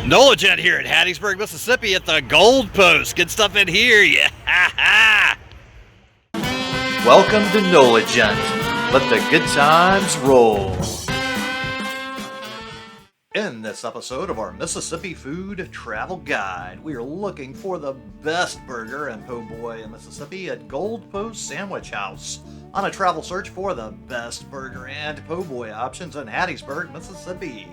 NOLA Gent here at Hattiesburg, Mississippi at the Gold Post. Good stuff in here, yeah. Welcome to NOLA Gent. Let the good times roll. In this episode of our Mississippi Food Travel Guide, we are looking for the best burger and Poboy in Mississippi at Gold Post Sandwich House, on a travel search for the best burger and Poboy options in Hattiesburg, Mississippi.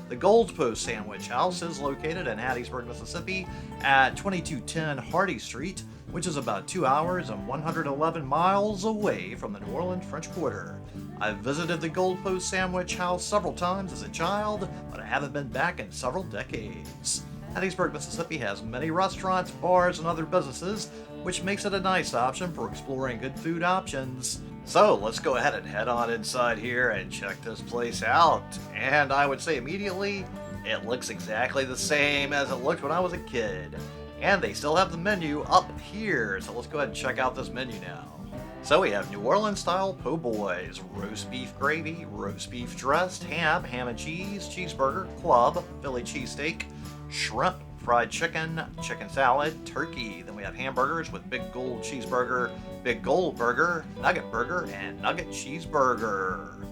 The Gold Post Sandwich House is located in Hattiesburg, Mississippi at 2210 Hardy Street, which is about 2 hours and 111 miles away from the New Orleans French Quarter. I've visited the Gold Post Sandwich House several times as a child, but I haven't been back in several decades. Hattiesburg, Mississippi has many restaurants, bars, and other businesses, which makes it a nice option for exploring good food options. So let's go ahead and head on inside here and check this place out. And I would say immediately, it looks exactly the same as it looked when I was a kid. And they still have the menu up here, so let's go ahead and check out this menu now. So we have New Orleans style po' boys, roast beef gravy, roast beef dressed, ham and cheese, cheeseburger, club, Philly cheesesteak, shrimp, fried chicken, chicken salad, turkey. Then we have hamburgers with big gold cheeseburger, big gold burger, nugget burger, and nugget cheeseburger.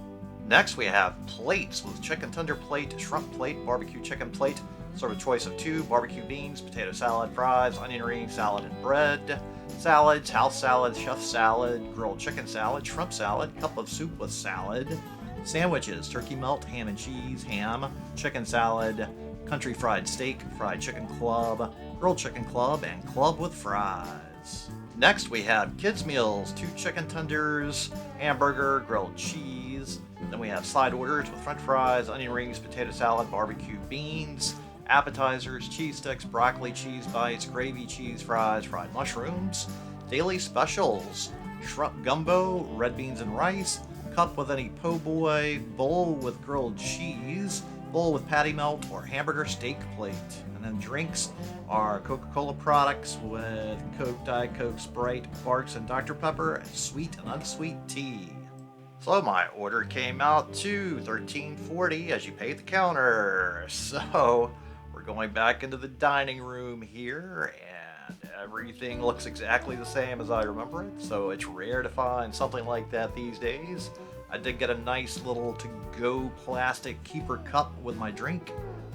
Next we have plates with chicken tender plate, shrimp plate, barbecue chicken plate. Serve a choice of 2, barbecue beans, potato salad, fries, onion rings, salad, and bread. Salads, house salad, chef salad, grilled chicken salad, shrimp salad, cup of soup with salad. Sandwiches, turkey melt, ham and cheese, ham, chicken salad, country fried steak, fried chicken club, grilled chicken club, and club with fries. Next we have kids meals, 2 chicken tenders, hamburger, grilled cheese. Then we have side orders with french fries, onion rings, potato salad, barbecue beans. Appetizers, cheese sticks, broccoli cheese bites, gravy cheese fries, fried mushrooms. Daily specials, shrimp gumbo, red beans and rice, cup with any po' boy, bowl with grilled cheese, bowl with patty melt, or hamburger steak plate. And then drinks are Coca-Cola products with Coke, Diet Coke, Sprite, Barks, and Dr. Pepper, and sweet and unsweet tea. So my order came out to $13.40 as you pay at the counter. So we're going back into the dining room here, and everything looks exactly the same as I remember it, so it's rare to find something like that these days. I did get a nice little to-go plastic keeper cup with my drink,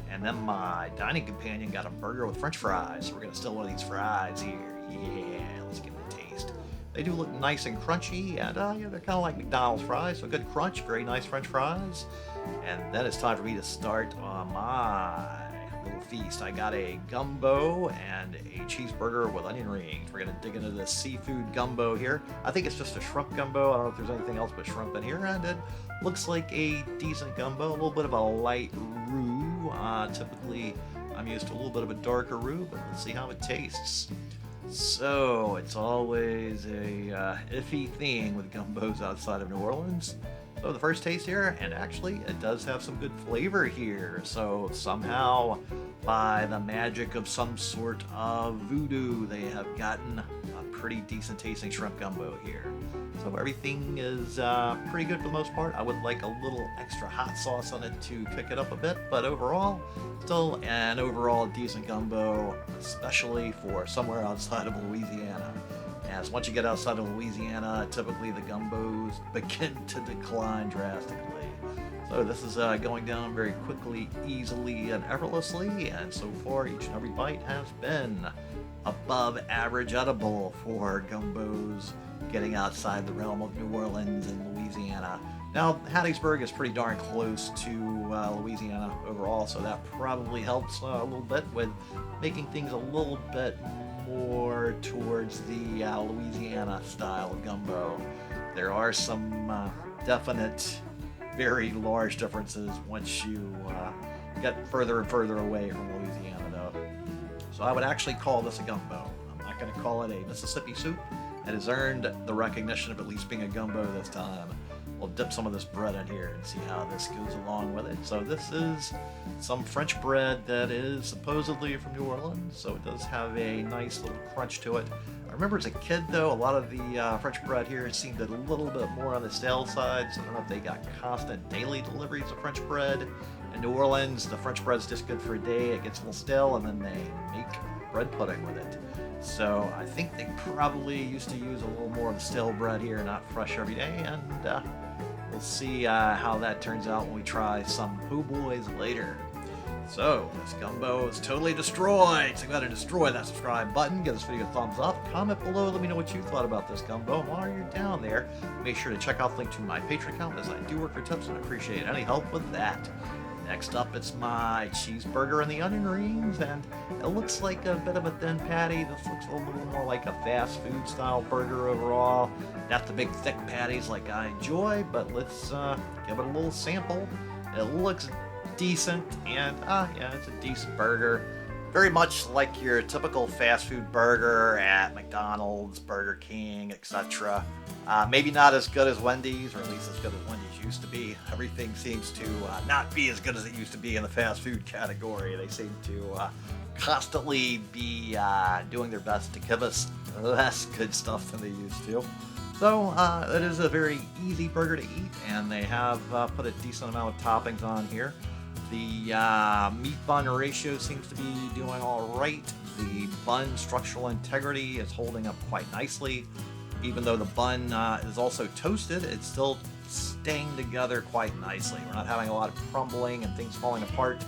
and then my dining companion got a burger with french fries, so we're going to steal one of these fries here. Yeah, let's give it a taste. They do look nice and crunchy, and they're kind of like McDonald's fries, so good crunch, very nice french fries. And then it's time for me to start on my little feast. I got a gumbo and a cheeseburger with onion rings. We're going to dig into this seafood gumbo here. I think it's just a shrimp gumbo. I don't know if there's anything else but shrimp in here. And it looks like a decent gumbo, a little bit of a light roux. Typically, I'm used to a little bit of a darker roux, but let's see how it tastes. So, it's always a iffy thing with gumbos outside of New Orleans. So the first taste here, and actually it does have some good flavor here. So somehow, by the magic of some sort of voodoo, they have gotten a pretty decent tasting shrimp gumbo here. So everything is pretty good for the most part. I would like a little extra hot sauce on it to pick it up a bit, but overall, still an overall decent gumbo, especially for somewhere outside of Louisiana. As once you get outside of Louisiana, typically the gumbos begin to decline drastically. So this is going down very quickly, easily, and effortlessly, and so far each and every bite has been above average edible for gumbos getting outside the realm of New Orleans and Louisiana. Now, Hattiesburg is pretty darn close to Louisiana overall, so that probably helps a little bit with making things a little bit more towards the Louisiana style of gumbo. There are some definite, very large differences once you get further and further away from Louisiana, though. So I would actually call this a gumbo. I'm not going to call it a Mississippi soup. It has earned the recognition of at least being a gumbo this time. We'll dip some of this bread in here and see how this goes along with it. So this is some French bread that is supposedly from New Orleans, so it does have a nice little crunch to it. I remember as a kid, though, a lot of the French bread here seemed a little bit more on the stale side, so I don't know if they got constant daily deliveries of French bread in In New Orleans, the French bread's just good for a day. It gets a little stale, and then they make bread pudding with it. So I think they probably used to use a little more of the stale bread here, not fresh every day, and we'll see how that turns out when we try some poboys later. So, this gumbo is totally destroyed, so go ahead and destroy that subscribe button, give this video a thumbs up, comment below, let me know what you thought about this gumbo, and while you're down there, make sure to check out the link to my Patreon account, as I do work for tips and I appreciate any help with that. Next up, it's my cheeseburger and the onion rings, and it looks like a bit of a thin patty. This looks a little more like a fast food style burger overall. Not the big thick patties like I enjoy, but let's give it a little sample. It looks decent, and yeah, it's a decent burger. Very much like your typical fast food burger at McDonald's, Burger King, etc. Maybe not as good as Wendy's, or at least as good as Wendy's used to be. Everything seems to not be as good as it used to be in the fast food category. They seem to constantly be doing their best to give us less good stuff than they used to. So it is a very easy burger to eat, and they have put a decent amount of toppings on here. The meat bun ratio seems to be doing all right. The bun structural integrity is holding up quite nicely. Even though the bun is also toasted, it's still staying together quite nicely. We're not having a lot of crumbling and things falling apart.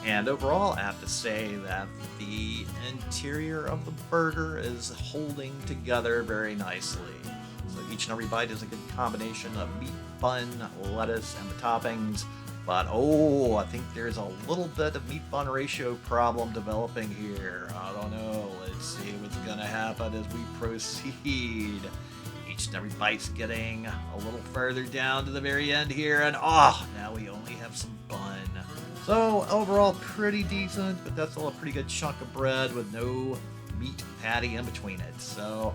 And overall, I have to say that the interior of the burger is holding together very nicely. So each and every bite is a good combination of meat, bun, lettuce, and the toppings. But oh, I think there's a little bit of meat bun ratio problem developing here. I don't know. Let's see what's gonna happen as we proceed. Each and every bite's getting a little further down to the very end here, and oh, now we only have some bun. So overall, pretty decent, but that's still a pretty good chunk of bread with no meat patty in between it. So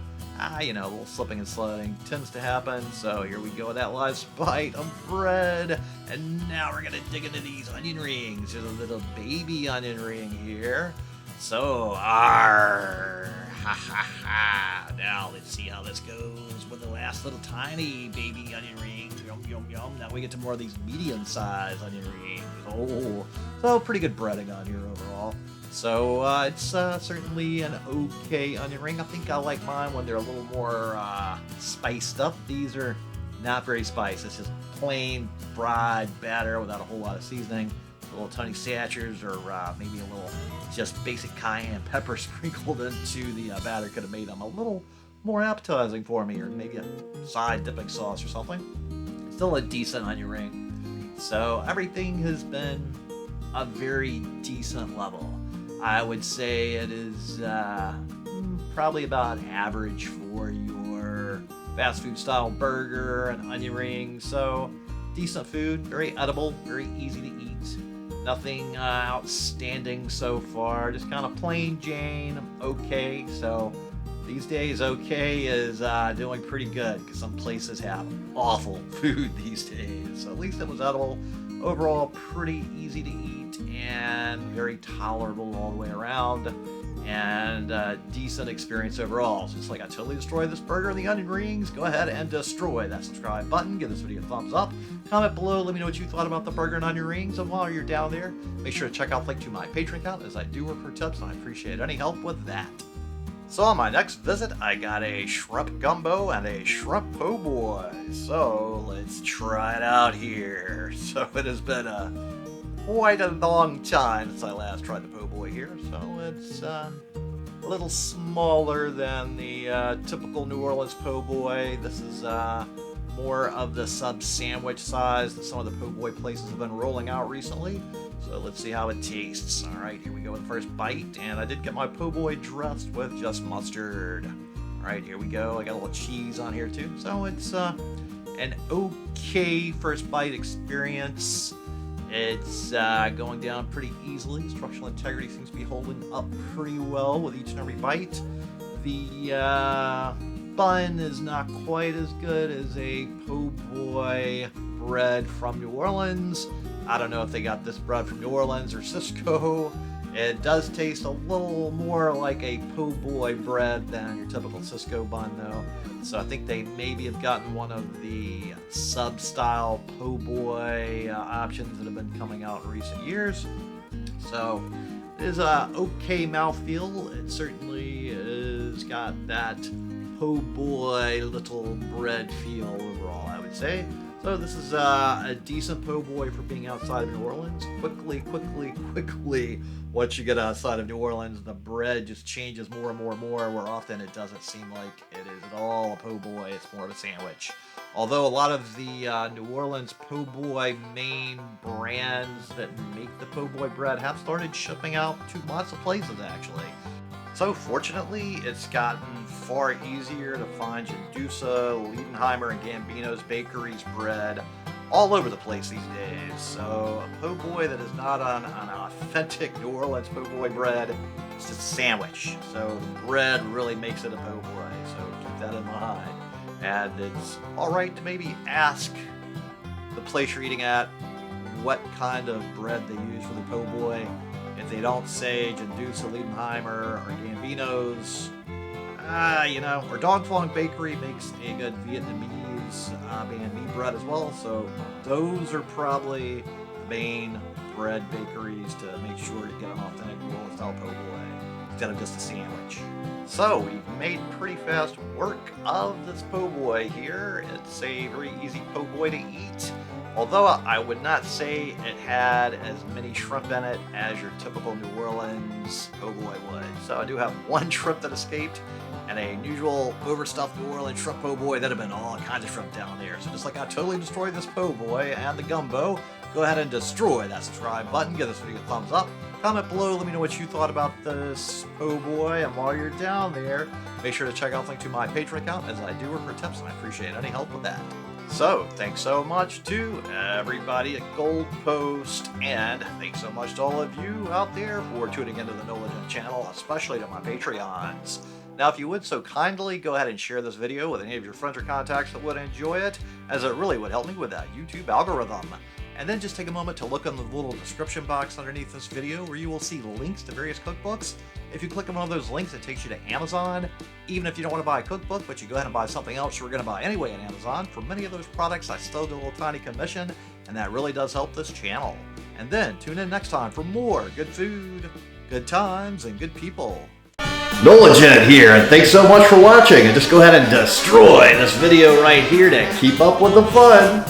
you know, a little slipping and sliding tends to happen. So here we go with that last bite of bread. And now we're gonna dig into these onion rings. There's a little baby onion ring here. So, ha ha ha. Now let's see how this goes with the last little tiny baby onion ring. Yum, yum, yum. Now we get to more of these medium-sized onion rings. Oh, so pretty good breading on here overall. So it's certainly an okay onion ring. I think I like mine when they're a little more spiced up. These are not very spiced. It's just plain fried batter without a whole lot of seasoning. Little tiny satchers, or maybe a little just basic cayenne pepper sprinkled into the batter could have made them a little more appetizing for me, or maybe a side dipping sauce or something. Still a decent onion ring. So everything has been a very decent level. I would say it is probably about average for your fast food style burger and onion ring. So decent food, very edible, very easy to eat. Nothing outstanding so far, just kind of plain Jane, okay. So these days, okay is doing pretty good, because some places have awful food these days. So at least it was edible. Overall, pretty easy to eat and very tolerable all the way around, and decent experience overall. So it's like I totally destroyed this burger and the onion rings. Go ahead and destroy that subscribe button. Give this video a thumbs up. Comment below. Let me know what you thought about the burger and onion rings. And while you're down there, make sure to check out the link to my Patreon account, as I do work for tips, and I appreciate any help with that. So on my next visit, I got a shrimp gumbo and a shrimp po' boy. So let's try it out here. So it has been quite a long time since I last tried the po' boy here. So it's a little smaller than the typical New Orleans po' boy. This is more of the sub sandwich size that some of the po' boy places have been rolling out recently. So let's see how it tastes. All right, here we go with the first bite, and I did get my po' boy dressed with just mustard. All right, here we go. I got a little cheese on here too. So it's an okay first bite experience. It's going down pretty easily. Structural integrity seems to be holding up pretty well with each and every bite. The bun is not quite as good as a po' boy bread from New Orleans. I don't know if they got this bread from New Orleans or Cisco. It does taste a little more like a po' boy bread than your typical Cisco bun, though. So I think they maybe have gotten one of the sub-style po' boy options that have been coming out in recent years. So it is a okay mouthfeel. It certainly has got that po' boy little bread feel overall, I would say. So this is a decent po' boy for being outside of New Orleans. Quickly, once you get outside of New Orleans, the bread just changes more and more, where often it doesn't seem like it is at all a po' boy. It's more of a sandwich. Although a lot of the New Orleans po' boy main brands that make the po' boy bread have started shipping out to lots of places, actually. So fortunately, it's gotten far easier to find Jandusa, Liedenheimer, and Gambino's bakeries bread all over the place these days. So a po' boy that is not on an authentic New Orleans po' boy bread, it's just a sandwich. So bread really makes it a po' boy, so keep that in mind. And it's alright to maybe ask the place you're eating at what kind of bread they use for the po' boy. If they don't say Jandusa, Liedenheimer, or Gambino's, or Dong Phuong Bakery makes a good Vietnamese banh mi bread as well. So those are probably the main bread bakeries to make sure you get an authentic New Orleans style po' boy instead of just a sandwich. So we've made pretty fast work of this po' boy here. It's a very easy po' boy to eat. Although I would not say it had as many shrimp in it as your typical New Orleans po' boy would. So I do have one shrimp that escaped, and a usual overstuffed New Orleans shrimp po' boy that have been all kinds of shrimp down there. So just like I totally destroyed this po' boy and the gumbo, go ahead and destroy that subscribe button. Give this video a thumbs up. Comment below, let me know what you thought about this po' boy, and while you're down there, make sure to check out the link to my Patreon account, as I do work for tips, and I appreciate any help with that. So, thanks so much to everybody at Gold Post, and thanks so much to all of you out there for tuning into the NOLA Gent Channel, especially to my Patreons. Now, if you would so kindly, go ahead and share this video with any of your friends or contacts that would enjoy it, as it really would help me with that YouTube algorithm. And then just take a moment to look on the little description box underneath this video, where you will see links to various cookbooks. If you click on one of those links, it takes you to Amazon. Even if you don't want to buy a cookbook, but you go ahead and buy something else you were going to buy anyway on Amazon, for many of those products I still get a little tiny commission, and that really does help this channel. And then tune in next time for more good food, good times, and good people. NOLA Gent here, and thanks so much for watching, and just go ahead and destroy this video right here to keep up with the fun.